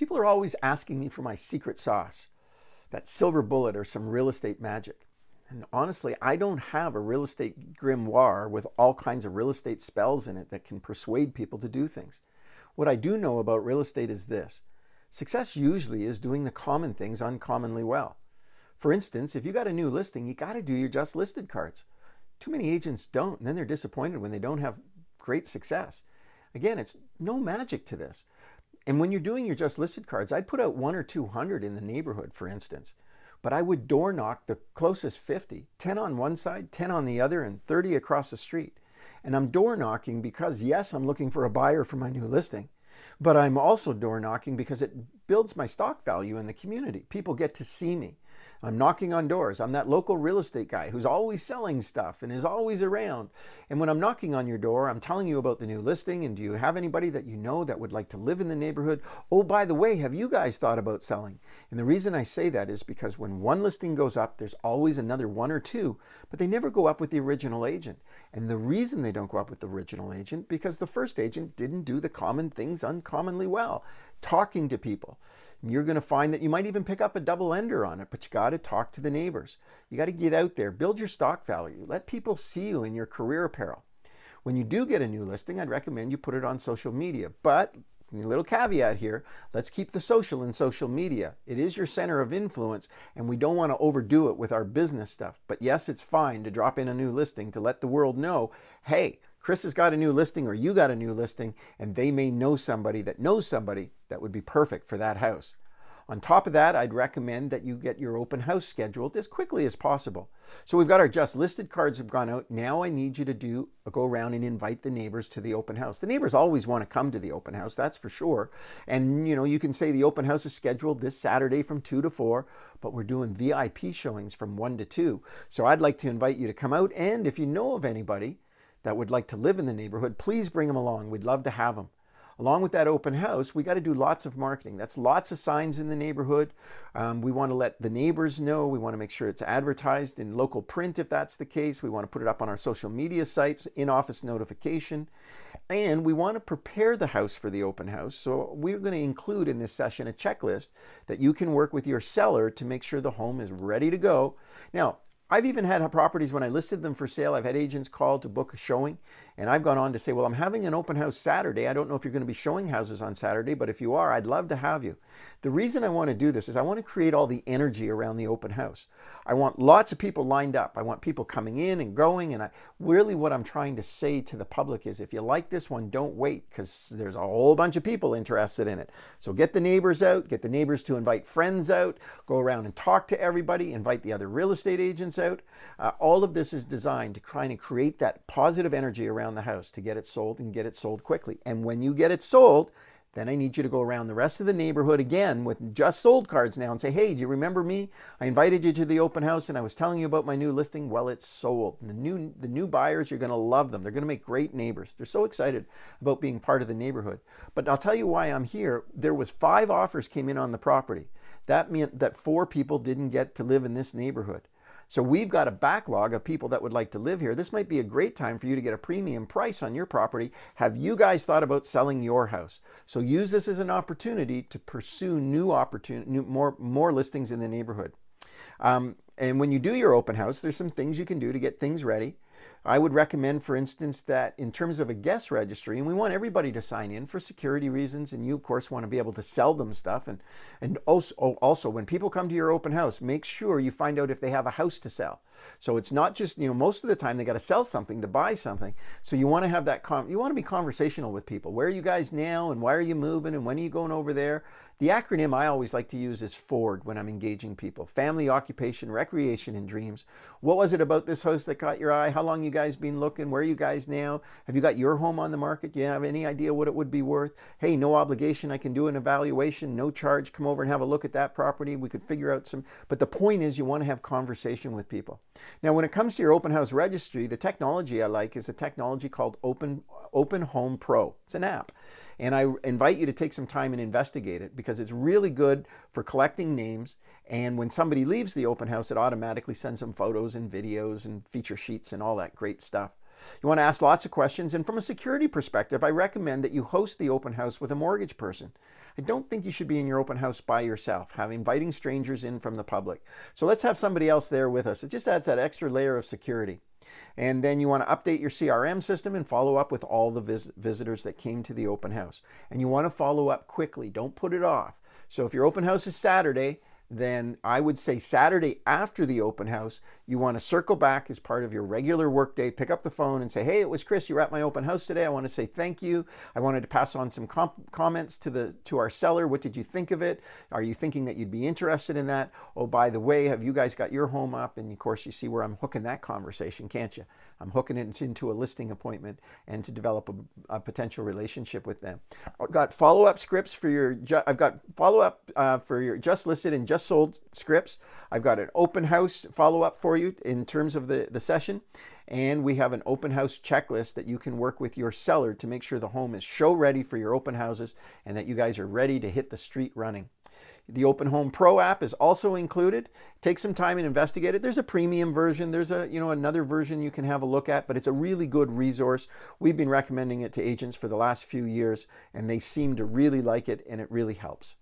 People are always asking me for my secret sauce, that silver bullet or some real estate magic. And honestly, I don't have a real estate grimoire with all kinds of real estate spells in it that can persuade people to do things. What I do know about real estate is this: success usually is doing the common things uncommonly well. For instance, if you got a new listing, you got to do your just listed cards. Too many agents don't, and then they're disappointed when they don't have great success. Again, it's no magic to this. And when you're doing your just listed cards, I'd put out 1 or 200 in the neighborhood, for instance. But I would door knock the closest 50, 10 on one side, 10 on the other, and 30 across the street. And I'm door knocking because, yes, I'm looking for a buyer for my new listing, but I'm also door knocking because it builds my stock value in the community. People get to see me. I'm knocking on doors. I'm that local real estate guy who's always selling stuff and is always around. And when I'm knocking on your door, I'm telling you about the new listing. And do you have anybody that you know that would like to live in the neighborhood? Oh, by the way, have you guys thought about selling? And the reason I say that is because when one listing goes up, there's always another 1 or 2, but they never go up with the original agent. And the reason they don't go up with the original agent, because the first agent didn't do the common things uncommonly well, talking to people. You're going to find that you might even pick up a double ender on it, but you got to talk to the neighbors. You got to get out there, build your stock value, let people see you in your career apparel. When you do get a new listing, I'd recommend you put it on social media. But a little caveat here, let's keep the social in social media. It is your center of influence, and we don't want to overdo it with our business stuff. But yes, it's fine to drop in a new listing to let the world know, hey, Chris has got a new listing, or you got a new listing, and they may know somebody that knows somebody that would be perfect for that house. On top of that, I'd recommend that you get your open house scheduled as quickly as possible. So we've got our just listed cards have gone out. Now I need you to go around and invite the neighbors to the open house. The neighbors always want to come to the open house, that's for sure. And you can say the open house is scheduled this Saturday from 2 to 4, but we're doing VIP showings from 1 to 2. So I'd like to invite you to come out, and if you know of anybody that would like to live in the neighborhood, please bring them along. We'd love to have them. Along with that open house, we got to do lots of marketing. That's lots of signs in the neighborhood. We want to let the neighbors know. We want to make sure it's advertised in local print if that's the case. We want to put it up on our social media sites, in-office notification. And we want to prepare the house for the open house. So we're going to include in this session a checklist that you can work with your seller to make sure the home is ready to go. Now, I've even had properties when I listed them for sale, I've had agents call to book a showing, and I've gone on to say, well, I'm having an open house Saturday. I don't know if you're going to be showing houses on Saturday, but if you are, I'd love to have you. The reason I want to do this is I want to create all the energy around the open house. I want lots of people lined up. I want people coming in and going, and really what I'm trying to say to the public is, if you like this one, don't wait, because there's a whole bunch of people interested in it. So get the neighbors out, get the neighbors to invite friends out, go around and talk to everybody, invite the other real estate agents out. All of this is designed to try and create that positive energy around the house to get it sold and get it sold quickly. And when you get it sold, then I need you to go around the rest of the neighborhood again with just sold cards now and say, hey, do you remember me? I invited you to the open house and I was telling you about my new listing. Well, it's sold. And the new buyers, you're going to love them. They're going to make great neighbors. They're so excited about being part of the neighborhood. But I'll tell you why I'm here. There was 5 offers came in on the property. That meant that 4 people didn't get to live in this neighborhood. So we've got a backlog of people that would like to live here. This might be a great time for you to get a premium price on your property. Have you guys thought about selling your house? So use this as an opportunity to pursue more listings in the neighborhood. And when you do your open house, there's some things you can do to get things ready. I would recommend, for instance, that in terms of a guest registry, and we want everybody to sign in for security reasons, and you, of course, want to be able to sell them stuff. And also, when people come to your open house, make sure you find out if they have a house to sell. So it's not just, most of the time they got to sell something to buy something. So you want to have that, you want to be conversational with people. Where are you guys now, and why are you moving, and when are you going over there? The acronym I always like to use is FORD when I'm engaging people. Family, occupation, recreation, and dreams. What was it about this house that caught your eye? How long you guys been looking? Where are you guys now? Have you got your home on the market? Do you have any idea what it would be worth? Hey, no obligation. I can do an evaluation, no charge. Come over and have a look at that property. We could figure out some, but the point is you want to have conversation with people. Now, when it comes to your open house registry, the technology I like is a technology called Open Home Pro. It's an app. And I invite you to take some time and investigate it because it's really good for collecting names. And when somebody leaves the open house, it automatically sends them photos and videos and feature sheets and all that great stuff. You want to ask lots of questions. And from a security perspective, I recommend that you host the open house with a mortgage person. I don't think you should be in your open house by yourself, inviting strangers in from the public. So let's have somebody else there with us. It just adds that extra layer of security. And then you want to update your CRM system and follow up with all the visitors that came to the open house. And you want to follow up quickly. Don't put it off. So if your open house is Saturday, then I would say Saturday after the open house, you want to circle back as part of your regular workday, pick up the phone and say, hey, it was Chris, you were at my open house today. I want to say thank you. I wanted to pass on some comments to our seller. What did you think of it? Are you thinking that you'd be interested in that? Oh, by the way, have you guys got your home up? And of course, you see where I'm hooking that conversation, can't you? I'm hooking it into a listing appointment and to develop a potential relationship with them. I've got follow-up scripts for your, I've got follow-up for your just listed and just sold scripts. I've got an open house follow-up for you in terms of the session. And we have an open house checklist that you can work with your seller to make sure the home is show ready for your open houses and that you guys are ready to hit the street running. The Open Home Pro app is also included. Take some time and investigate it. There's a premium version. There's another version you can have a look at, but it's a really good resource. We've been recommending it to agents for the last few years, and they seem to really like it, and it really helps.